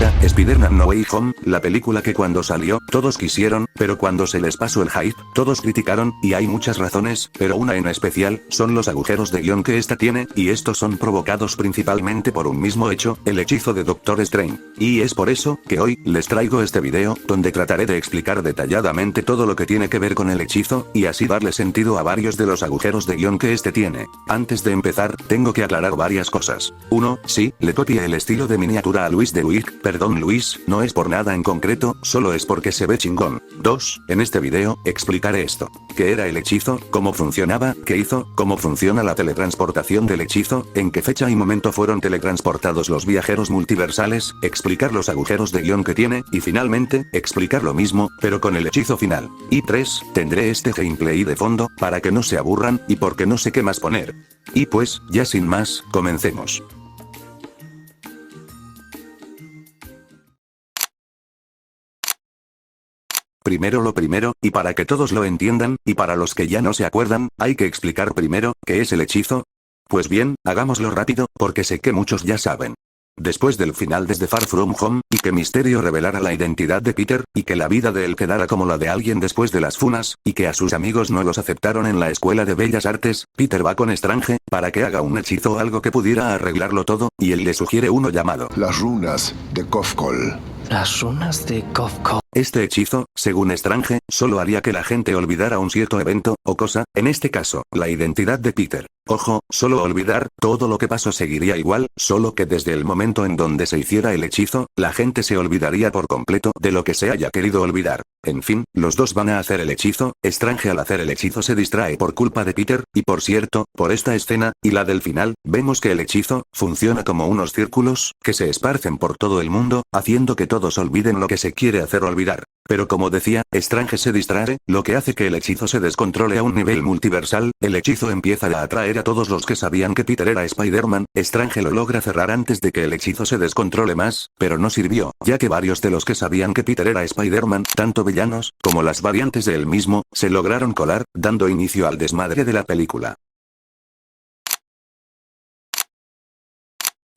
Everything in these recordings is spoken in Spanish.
saga, Spider-Man No Way Home, la película que cuando salió, todos quisieron, pero cuando se les pasó el hype, todos criticaron, y hay muchas razones, pero una en especial, son los agujeros de guión que esta tiene, y estos son provocados principalmente por un mismo hecho, el hechizo de Doctor Strange. Y es por eso, que hoy, les traigo este video, donde trataré de explicar detalladamente todo lo que tiene que ver con el hechizo, y así darle sentido a varios de los agujeros de guión que este tiene. Antes de empezar, tengo que aclarar varias cosas. 1. Sí, le copié el estilo de miniatura a Luis de Luis, perdón Luis, no es por nada en concreto, solo es porque se ve chingón. 2. En este video, explicaré esto. ¿Qué era el hechizo? ¿Cómo funcionaba? ¿Qué hizo? ¿Cómo funciona la teletransportación del hechizo? ¿En qué fecha y momento fueron teletransportados los viajeros multiversales? Explicar los agujeros de guión que tiene, y finalmente, explicar lo mismo, pero con el hechizo final. Y 3. Tendré este gameplay de fondo, para que no se aburran, y porque no sé qué más poner. Y pues, ya sin más, comencemos. Primero lo primero, y para que todos lo entiendan, y para los que ya no se acuerdan, hay que explicar primero, ¿qué es el hechizo? Pues bien, hagámoslo rápido, porque sé que muchos ya saben. Después del final desde Far From Home, y que Misterio revelara la identidad de Peter, y que la vida de él quedara como la de alguien después de las funas, y que a sus amigos no los aceptaron en la Escuela de Bellas Artes, Peter va con Strange, para que haga un hechizo o algo que pudiera arreglarlo todo, y él le sugiere uno llamado Las runas de Kofkol. Las runas de Kofkol. Este hechizo, según Strange, solo haría que la gente olvidara un cierto evento, o cosa, en este caso, la identidad de Peter. Ojo, solo olvidar, todo lo que pasó seguiría igual, solo que desde el momento en donde se hiciera el hechizo, la gente se olvidaría por completo de lo que se haya querido olvidar. En fin, los dos van a hacer el hechizo, Strange al hacer el hechizo se distrae por culpa de Peter, y por cierto, por esta escena, y la del final, vemos que el hechizo, funciona como unos círculos, que se esparcen por todo el mundo, haciendo que todos olviden lo que se quiere hacer olvidar. Pero como decía, Strange se distrae, lo que hace que el hechizo se descontrole a un nivel multiversal, el hechizo empieza a atraer a todos los que sabían que Peter era Spider-Man, Strange lo logra cerrar antes de que el hechizo se descontrole más, pero no sirvió, ya que varios de los que sabían que Peter era Spider-Man, tanto villanos, como las variantes de él mismo, se lograron colar, dando inicio al desmadre de la película.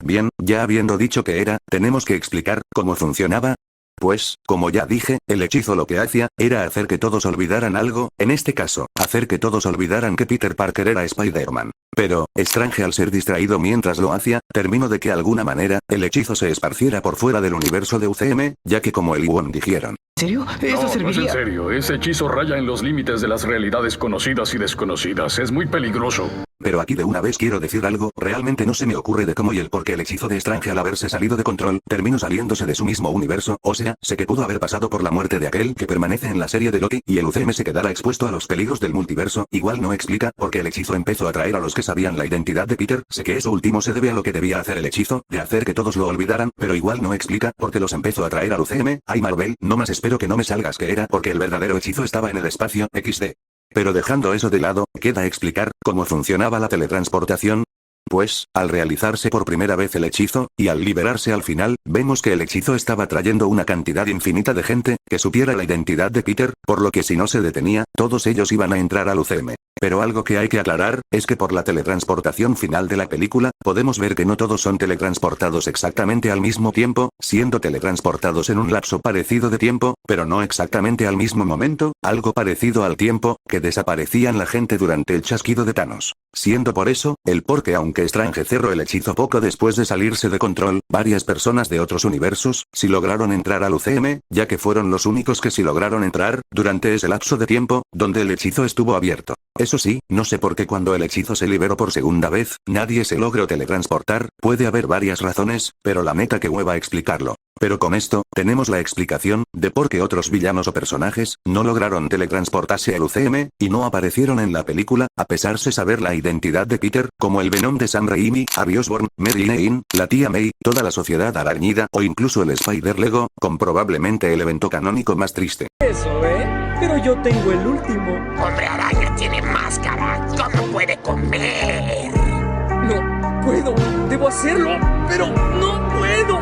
Bien, ya habiendo dicho qué era, tenemos que explicar cómo funcionaba. Pues, como ya dije, el hechizo lo que hacía, era hacer que todos olvidaran algo, en este caso, hacer que todos olvidaran que Peter Parker era Spider-Man. Pero, Strange al ser distraído mientras lo hacía, terminó de que alguna manera, el hechizo se esparciera por fuera del universo de UCM, ya que como el Iwon dijeron. ¿En serio? ¿Eso No, serviría? no es en serio. Ese hechizo raya en los límites de las realidades conocidas y desconocidas. Es muy peligroso. Pero aquí de una vez quiero decir algo, realmente no se me ocurre de cómo y el por qué el hechizo de Strange al haberse salido de control, terminó saliéndose de su mismo universo, o sea, sé que pudo haber pasado por la muerte de aquel que permanece en la serie de Loki, y el UCM se quedara expuesto a los peligros del multiverso, igual no explica por qué el hechizo empezó a atraer a los que sabían la identidad de Peter, sé que eso último se debe a lo que debía hacer el hechizo, de hacer que todos lo olvidaran, pero igual no explica por qué los empezó a atraer al UCM, ay Marvel, no más espero que no me salgas que era porque el verdadero hechizo estaba en el espacio, XD. Pero dejando eso de lado, queda explicar cómo funcionaba la teletransportación. Pues, al realizarse por primera vez el hechizo, y al liberarse al final, vemos que el hechizo estaba trayendo una cantidad infinita de gente, que supiera la identidad de Peter, por lo que si no se detenía, todos ellos iban a entrar al UCM. Pero algo que hay que aclarar, es que por la teletransportación final de la película, podemos ver que no todos son teletransportados exactamente al mismo tiempo, siendo teletransportados en un lapso parecido de tiempo, pero no exactamente al mismo momento, algo parecido al tiempo, que desaparecían la gente durante el chasquido de Thanos. Siendo por eso, el por qué aunque Strange cerró el hechizo poco después de salirse de control, varias personas de otros universos, sí lograron entrar al UCM, ya que fueron los únicos que sí lograron entrar, durante ese lapso de tiempo, donde el hechizo estuvo abierto. Eso sí, no sé por qué cuando el hechizo se liberó por segunda vez, nadie se logró teletransportar, puede haber varias razones, pero la neta que hueva explicarlo. Pero con esto, tenemos la explicación, de por qué otros villanos o personajes, no lograron teletransportarse al UCM, y no aparecieron en la película, a pesar de saber la identidad de Peter, como el Venom de Sam Raimi, Harry Osborn, Mary Jane, la tía May, toda la sociedad arañida, o incluso el Spider-Lego, con probablemente el evento canónico más triste. Eso, pero yo tengo el último. Hombre Araña tiene máscara. ¿Cómo puede comer? No puedo, debo hacerlo, pero no puedo.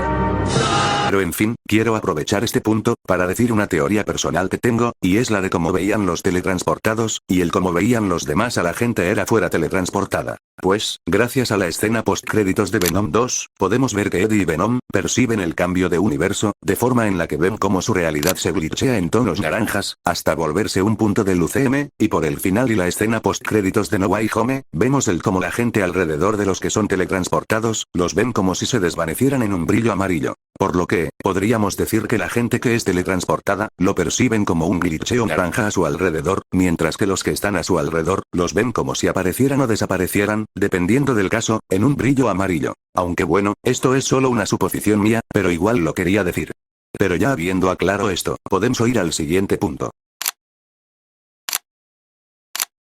Claro, en fin, quiero aprovechar este punto, para decir una teoría personal que tengo, y es la de cómo veían los teletransportados, y el cómo veían los demás a la gente era fuera teletransportada. Pues, gracias a la escena postcréditos de Venom 2, podemos ver que Eddie y Venom perciben el cambio de universo, de forma en la que ven cómo su realidad se glitchea en tonos naranjas, hasta volverse un punto del UCM, y por el final y la escena postcréditos de No Way Home, vemos el cómo la gente alrededor de los que son teletransportados, los ven como si se desvanecieran en un brillo amarillo. Por lo que, podríamos decir que la gente que es teletransportada, lo perciben como un glitcheo naranja a su alrededor, mientras que los que están a su alrededor, los ven como si aparecieran o desaparecieran, dependiendo del caso, en un brillo amarillo. Aunque bueno, esto es solo una suposición mía, pero igual lo quería decir. Pero ya habiendo aclarado esto, podemos ir al siguiente punto.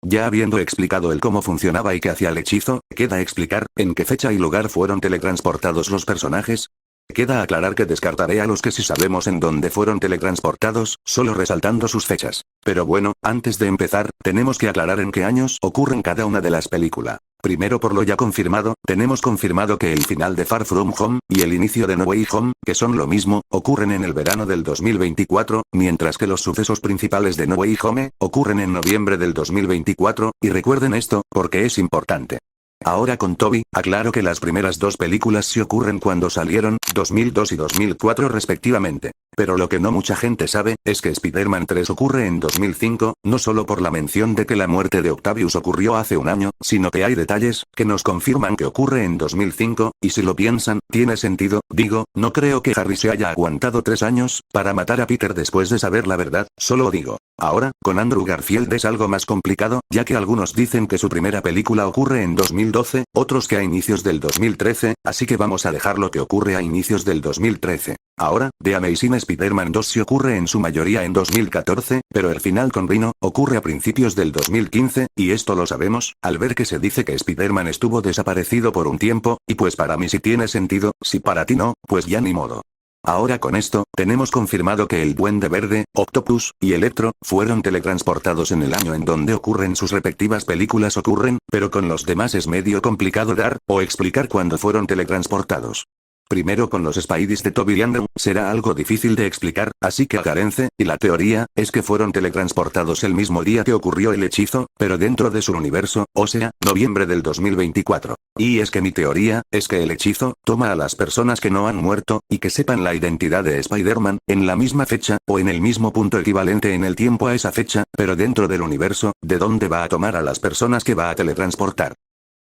Ya habiendo explicado el cómo funcionaba y qué hacía el hechizo, queda explicar, en qué fecha y lugar fueron teletransportados los personajes. Queda aclarar que descartaré a los que sí sabemos en dónde fueron teletransportados, solo resaltando sus fechas. Pero bueno, antes de empezar, tenemos que aclarar en qué años ocurren cada una de las películas. Primero, por lo ya confirmado, tenemos confirmado que el final de Far From Home, y el inicio de No Way Home, que son lo mismo, ocurren en el verano del 2024, mientras que los sucesos principales de No Way Home, ocurren en noviembre del 2024, y recuerden esto, porque es importante. Ahora con Toby, aclaro que las primeras dos películas sí ocurren cuando salieron, 2002 y 2004 respectivamente. Pero lo que no mucha gente sabe, es que Spider-Man 3 ocurre en 2005, no solo por la mención de que la muerte de Octavius ocurrió hace un año, sino que hay detalles, que nos confirman que ocurre en 2005, y si lo piensan, tiene sentido, digo, no creo que Harry se haya aguantado 3 años, para matar a Peter después de saber la verdad, solo digo. Ahora, con Andrew Garfield es algo más complicado, ya que algunos dicen que su primera película ocurre en 2012, otros que a inicios del 2013, así que vamos a dejarlo que ocurre a inicios del 2013. Ahora, The Amazing Spider-Man 2 sí ocurre en su mayoría en 2014, pero el final con Rhino, ocurre a principios del 2015, y esto lo sabemos, al ver que se dice que Spider-Man estuvo desaparecido por un tiempo, y pues para mí sí tiene sentido, si para ti no, pues ya ni modo. Ahora con esto, tenemos confirmado que el Duende Verde, Octopus, y Electro, fueron teletransportados en el año en donde ocurren sus respectivas películas pero con los demás es medio complicado dar, o explicar cuándo fueron teletransportados. Primero con los Spideys de Toby y Andrew, será algo difícil de explicar, así que aclárense, y la teoría, es que fueron teletransportados el mismo día que ocurrió el hechizo, pero dentro de su universo, o sea, noviembre del 2024. Y es que mi teoría, es que el hechizo, toma a las personas que no han muerto, y que sepan la identidad de Spider-Man, en la misma fecha, o en el mismo punto equivalente en el tiempo a esa fecha, pero dentro del universo, de donde va a tomar a las personas que va a teletransportar.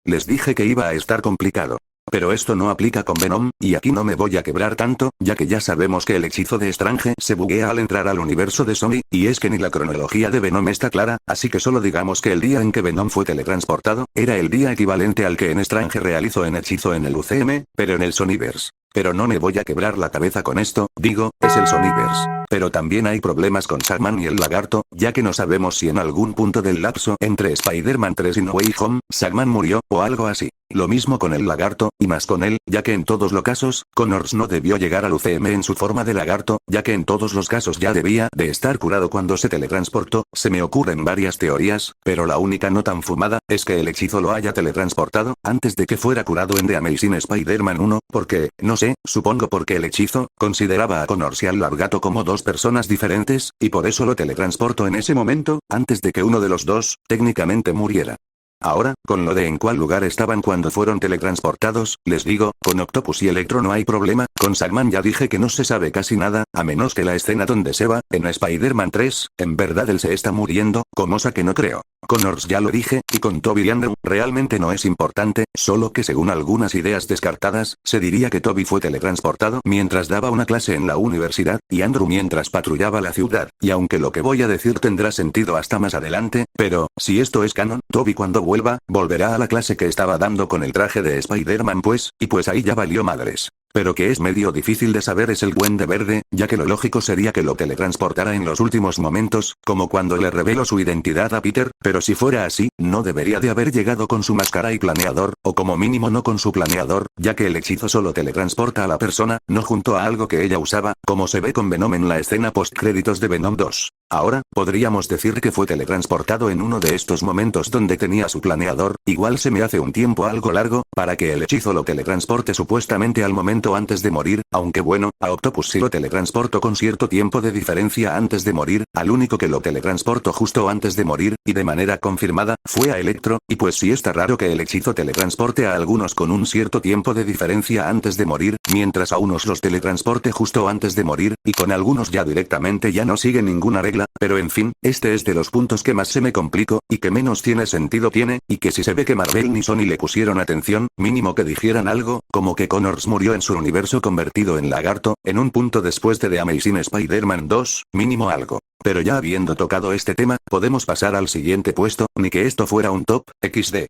Les dije que iba a estar complicado. Pero esto no aplica con Venom, y aquí no me voy a quebrar tanto, ya que ya sabemos que el hechizo de Strange se buguea al entrar al universo de Sony, y es que ni la cronología de Venom está clara, así que solo digamos que el día en que Venom fue teletransportado, era el día equivalente al que en Strange realizó en hechizo en el UCM, pero en el Sonyverse. Pero no me voy a quebrar la cabeza con esto, digo, es el Sonyverse. Pero también hay problemas con Sandman y el lagarto, ya que no sabemos si en algún punto del lapso entre Spider-Man 3 y No Way Home, Sandman murió, o algo así. Lo mismo con el lagarto, y más con él, ya que en todos los casos, Connors no debió llegar al UCM en su forma de lagarto, ya que en todos los casos ya debía de estar curado cuando se teletransportó. Se me ocurren varias teorías, pero la única no tan fumada, es que el hechizo lo haya teletransportado, antes de que fuera curado en The Amazing Spider-Man 1, porque, no sé, supongo porque el hechizo, consideraba a Connors y al lagarto como dos personas diferentes, y por eso lo teletransportó en ese momento, antes de que uno de los dos, técnicamente muriera. Ahora, con lo de en cuál lugar estaban cuando fueron teletransportados, les digo, con Octopus y Electro no hay problema, con Sandman ya dije que no se sabe casi nada, a menos que la escena donde se va, en Spider-Man 3, en verdad él se está muriendo, cosa que no creo. Connors ya lo dije, y con Toby y Andrew, realmente no es importante, solo que según algunas ideas descartadas, se diría que Toby fue teletransportado mientras daba una clase en la universidad, y Andrew mientras patrullaba la ciudad, y aunque lo que voy a decir tendrá sentido hasta más adelante, pero, si esto es canon, Toby cuando volverá a la clase que estaba dando con el traje de Spider-Man y pues ahí ya valió madres. Pero que es medio difícil de saber es el Duende Verde, ya que lo lógico sería que lo teletransportara en los últimos momentos, como cuando le reveló su identidad a Peter, pero si fuera así, no debería de haber llegado con su máscara y planeador, o como mínimo no con su planeador, ya que el hechizo solo teletransporta a la persona, no junto a algo que ella usaba, como se ve con Venom en la escena postcréditos de Venom 2. Ahora, podríamos decir que fue teletransportado en uno de estos momentos donde tenía su planeador, igual se me hace un tiempo algo largo, para que el hechizo lo teletransporte supuestamente al momento antes de morir, aunque bueno, a Octopus sí lo teletransportó con cierto tiempo de diferencia antes de morir, al único que lo teletransportó justo antes de morir, y de manera confirmada, fue a Electro, y pues sí está raro que el hechizo teletransporte a algunos con un cierto tiempo de diferencia antes de morir, mientras a unos los teletransporte justo antes de morir, y con algunos ya directamente ya no sigue ninguna regla. Pero en fin, este es de los puntos que más se me complicó, y que menos tiene sentido tiene, y que si se ve que Marvel ni Sony le pusieron atención, mínimo que dijeran algo, como que Connors murió en su universo convertido en lagarto, en un punto después de The Amazing Spider-Man 2, mínimo algo. Pero ya habiendo tocado este tema, podemos pasar al siguiente puesto, ni que esto fuera un top, XD.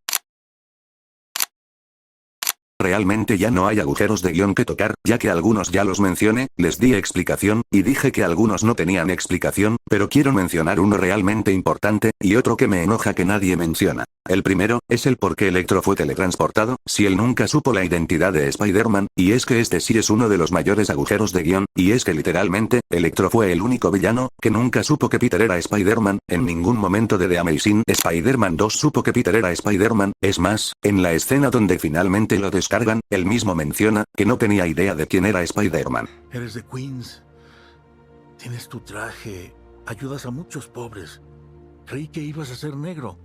Realmente ya no hay agujeros de guión que tocar, ya que algunos ya los mencioné, les di explicación, y dije que algunos no tenían explicación, pero quiero mencionar uno realmente importante, y otro que me enoja que nadie menciona. El primero, es el por qué Electro fue teletransportado, si él nunca supo la identidad de Spider-Man, y es que este sí es uno de los mayores agujeros de guión, y es que literalmente, Electro fue el único villano, que nunca supo que Peter era Spider-Man, en ningún momento de The Amazing Spider-Man 2 supo que Peter era Spider-Man, es más, en la escena donde finalmente lo descargan, él mismo menciona, que no tenía idea de quién era Spider-Man. Eres de Queens. Tienes tu traje. Ayudas a muchos pobres. Creí que ibas a ser negro.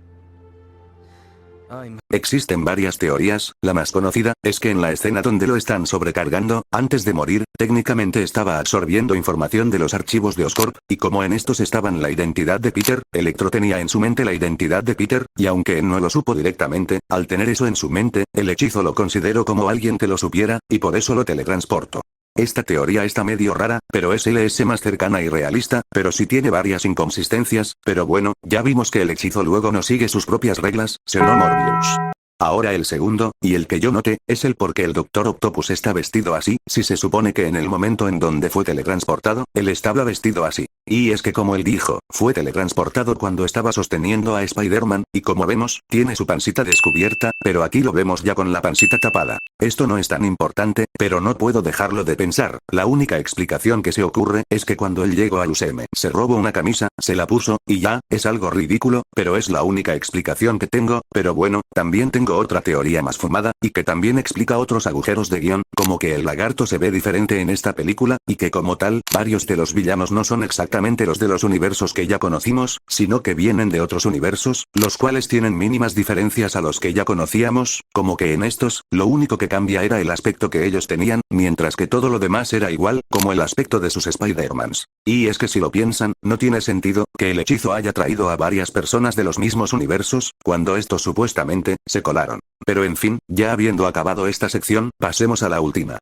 Existen varias teorías, la más conocida, es que en la escena donde lo están sobrecargando, antes de morir, técnicamente estaba absorbiendo información de los archivos de Oscorp, y como en estos estaban la identidad de Peter, Electro tenía en su mente la identidad de Peter, y aunque él no lo supo directamente, al tener eso en su mente, el hechizo lo consideró como alguien que lo supiera, y por eso lo teletransportó. Esta teoría está medio rara, pero es LS más cercana y realista, pero sí tiene varias inconsistencias, pero bueno, ya vimos que el hechizo luego no sigue sus propias reglas, no Morbius. Ahora el segundo, y el que yo noté, es el por qué el Doctor Octopus está vestido así, si se supone que en el momento en donde fue teletransportado, él estaba vestido así. Y es que como él dijo, fue teletransportado cuando estaba sosteniendo a Spider-Man, y como vemos, tiene su pancita descubierta, pero aquí lo vemos ya con la pancita tapada. Esto no es tan importante, pero no puedo dejarlo de pensar, la única explicación que se ocurre, es que cuando él llegó al UCM, se robó una camisa, se la puso, y ya, es algo ridículo, pero es la única explicación que tengo, pero bueno, también tengo otra teoría más fumada, y que también explica otros agujeros de guión, como que el lagarto se ve diferente en esta película, y que como tal, varios de los villanos no son exactamente los de los universos que ya conocimos, sino que vienen de otros universos, los cuales tienen mínimas diferencias a los que ya conocíamos, como que en estos, lo único que cambia era el aspecto que ellos tenían, mientras que todo lo demás era igual, como el aspecto de sus Spider-Mans. Y es que si lo piensan, no tiene sentido, que el hechizo haya traído a varias personas de los mismos universos, cuando estos supuestamente, se colaron. Pero en fin, ya habiendo acabado esta sección, pasemos a la última.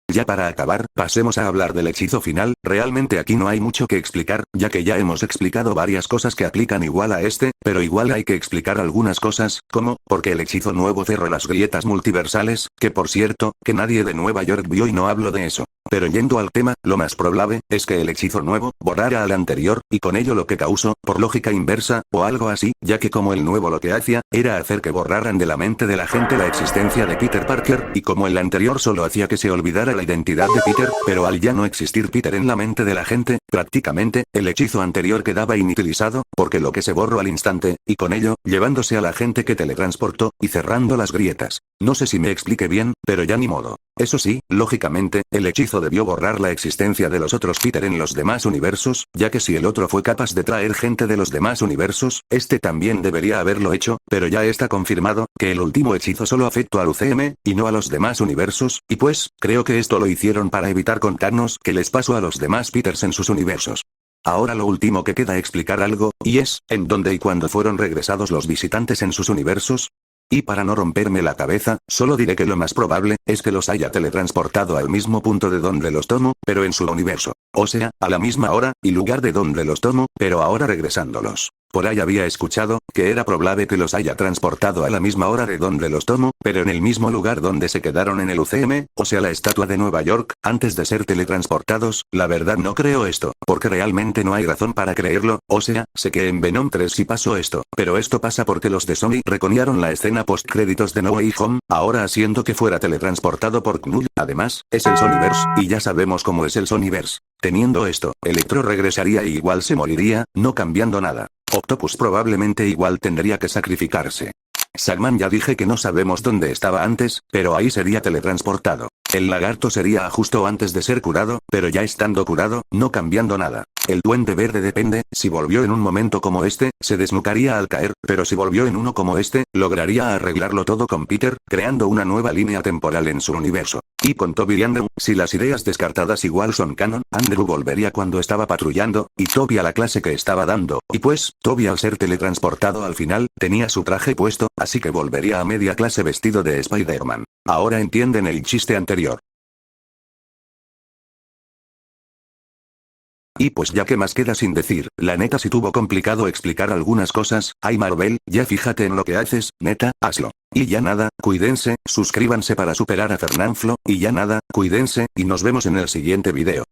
Ya para acabar, pasemos a hablar del hechizo final, realmente aquí no hay mucho que explicar, ya que ya hemos explicado varias cosas que aplican igual a este, pero igual hay que explicar algunas cosas, como, porque el hechizo nuevo cerró las grietas multiversales, que por cierto, que nadie de Nueva York vio y no hablo de eso. Pero yendo al tema, lo más probable, es que el hechizo nuevo, borrara al anterior, y con ello lo que causó, por lógica inversa, o algo así, ya que como el nuevo lo que hacía, era hacer que borraran de la mente de la gente la existencia de Peter Parker, y como el anterior solo hacía que se olvidara la identidad de Peter, pero al ya no existir Peter en la mente de la gente, prácticamente, el hechizo anterior quedaba inutilizado, porque lo que se borró al instante, y con ello, llevándose a la gente que teletransportó, y cerrando las grietas. No sé si me explique bien, pero ya ni modo. Eso sí, lógicamente, el hechizo debió borrar la existencia de los otros Peter en los demás universos, ya que si el otro fue capaz de traer gente de los demás universos, este también debería haberlo hecho, pero ya está confirmado, que el último hechizo solo afectó al UCM, y no a los demás universos, y pues, creo que esto lo hicieron para evitar contarnos qué les pasó a los demás Peters en sus universos. Ahora lo último que queda explicar algo, y es, en dónde y cuándo fueron regresados los visitantes en sus universos. Y para no romperme la cabeza, solo diré que lo más probable, es que los haya teletransportado al mismo punto de donde los tomó, pero en su universo. O sea, a la misma hora, y lugar de donde los tomó, pero ahora regresándolos. Por ahí había escuchado que era probable que los haya transportado a la misma hora de donde los tomo, pero en el mismo lugar donde se quedaron en el UCM, o sea la estatua de Nueva York, antes de ser teletransportados. La verdad no creo esto, porque realmente no hay razón para creerlo, o sea, sé que en Venom 3 sí pasó esto, pero esto pasa porque los de Sony reconearon la escena post créditos de No Way Home, ahora haciendo que fuera teletransportado por Knull. Además, es el Sonyverse, y ya sabemos cómo es el Sonyverse. Teniendo esto, Electro regresaría y igual se moriría, no cambiando nada. Octopus probablemente igual tendría que sacrificarse. Sandman ya dije que no sabemos dónde estaba antes, pero ahí sería teletransportado. El lagarto sería justo antes de ser curado, pero ya estando curado, no cambiando nada. El duende verde depende, si volvió en un momento como este, se desnucaría al caer, pero si volvió en uno como este, lograría arreglarlo todo con Peter, creando una nueva línea temporal en su universo. Y con Toby y Andrew, si las ideas descartadas igual son canon, Andrew volvería cuando estaba patrullando, y Toby a la clase que estaba dando, y pues, Toby al ser teletransportado al final, tenía su traje puesto, así que volvería a media clase vestido de Spider-Man. Ahora entienden el chiste anterior. Y pues ya que más queda sin decir, la neta si tuvo complicado explicar algunas cosas, ay Marvel, ya fíjate en lo que haces, neta, hazlo. Y ya nada, cuídense, suscríbanse para superar a Fernanfloo, y ya nada, cuídense, y nos vemos en el siguiente video.